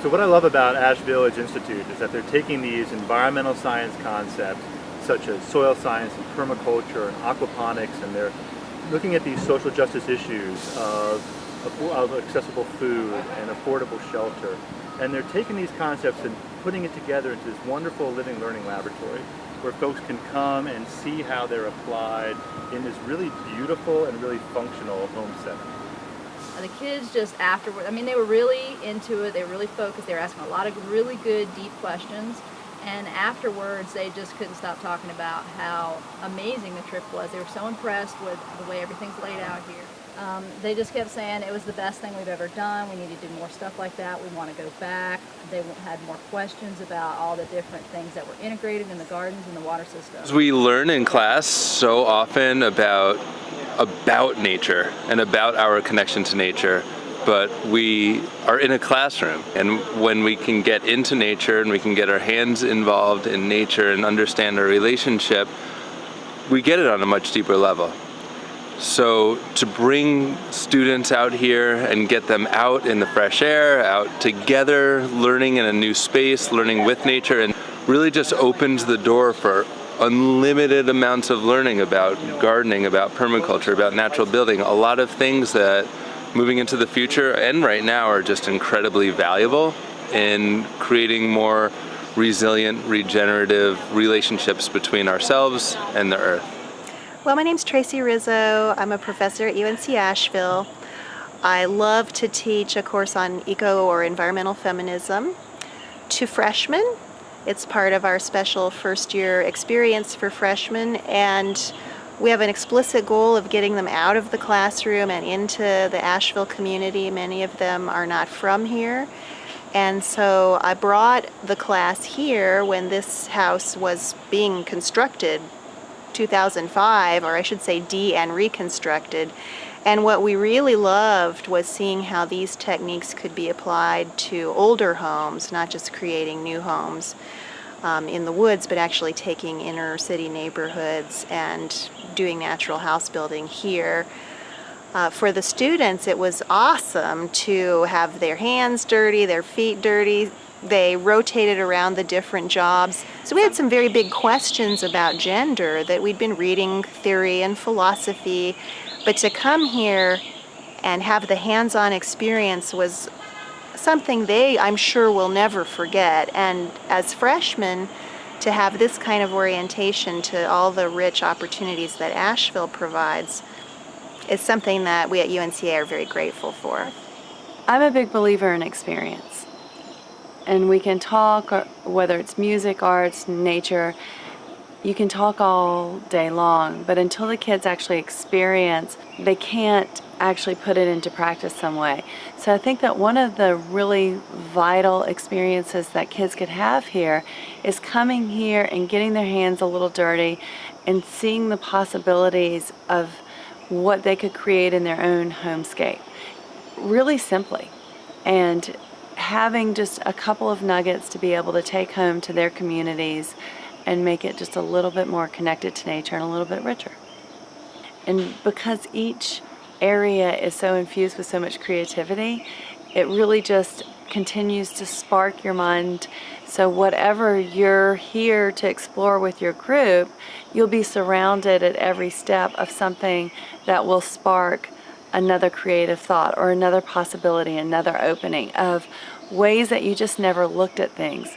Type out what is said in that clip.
So what I love about Ashevillage Institute is that they're taking these environmental science concepts such as soil science and permaculture and aquaponics, and they're looking at these social justice issues of accessible food and affordable shelter. And they're taking these concepts and putting it together into this wonderful living learning laboratory where folks can come and see how they're applied in this really beautiful and really functional home setting. The kids just afterward, I mean, they were really into it, they were really focused, they were asking a lot of really good, deep questions, and afterwards they just couldn't stop talking about how amazing the trip was. They were so impressed with the way everything's laid out here. They just kept saying it was the best thing we've ever done, we need to do more stuff like that, we want to go back. They had more questions about all the different things that were integrated in the gardens and the water system. We learn in class so often about nature and about our connection to nature, but we are in a classroom, and when we can get into nature and we can get our hands involved in nature and understand our relationship, we get it on a much deeper level. So to bring students out here and get them out in the fresh air, out together, learning in a new space, learning with nature, and really just opens the door for unlimited amounts of learning about gardening, about permaculture, about natural building, a lot of things that moving into the future and right now are just incredibly valuable in creating more resilient, regenerative relationships between ourselves and the earth. Well, my name's Tracy Rizzo. I'm a professor at UNC Asheville. I love to teach a course on eco or environmental feminism to freshmen. It's part of our special first year experience for freshmen, and we have an explicit goal of getting them out of the classroom and into the Asheville community. Many of them are not from here. And so I brought the class here when this house was being constructed, 2005, or I should say and reconstructed. And what we really loved was seeing how these techniques could be applied to older homes, not just creating new homes in the woods, but actually taking inner city neighborhoods and doing natural house building here. For the students, it was awesome to have their hands dirty, their feet dirty. They rotated around the different jobs. So we had some very big questions about gender that we'd been reading theory and philosophy, but to come here and have the hands-on experience was something they, I'm sure, will never forget. And as freshmen, to have this kind of orientation to all the rich opportunities that Asheville provides is something that we at UNCA are very grateful for. I'm a big believer in experience. And we can talk, whether it's music, arts, nature, you can talk all day long, but until the kids actually experience, they can't actually put it into practice some way. So I think that one of the really vital experiences that kids could have here is coming here and getting their hands a little dirty and seeing the possibilities of what they could create in their own homescape, really simply. And having just a couple of nuggets to be able to take home to their communities and make it just a little bit more connected to nature and a little bit richer. And because each area is so infused with so much creativity, it really just continues to spark your mind. So whatever you're here to explore with your group, you'll be surrounded at every step of something that will spark another creative thought or another possibility, another opening of ways that you just never looked at things.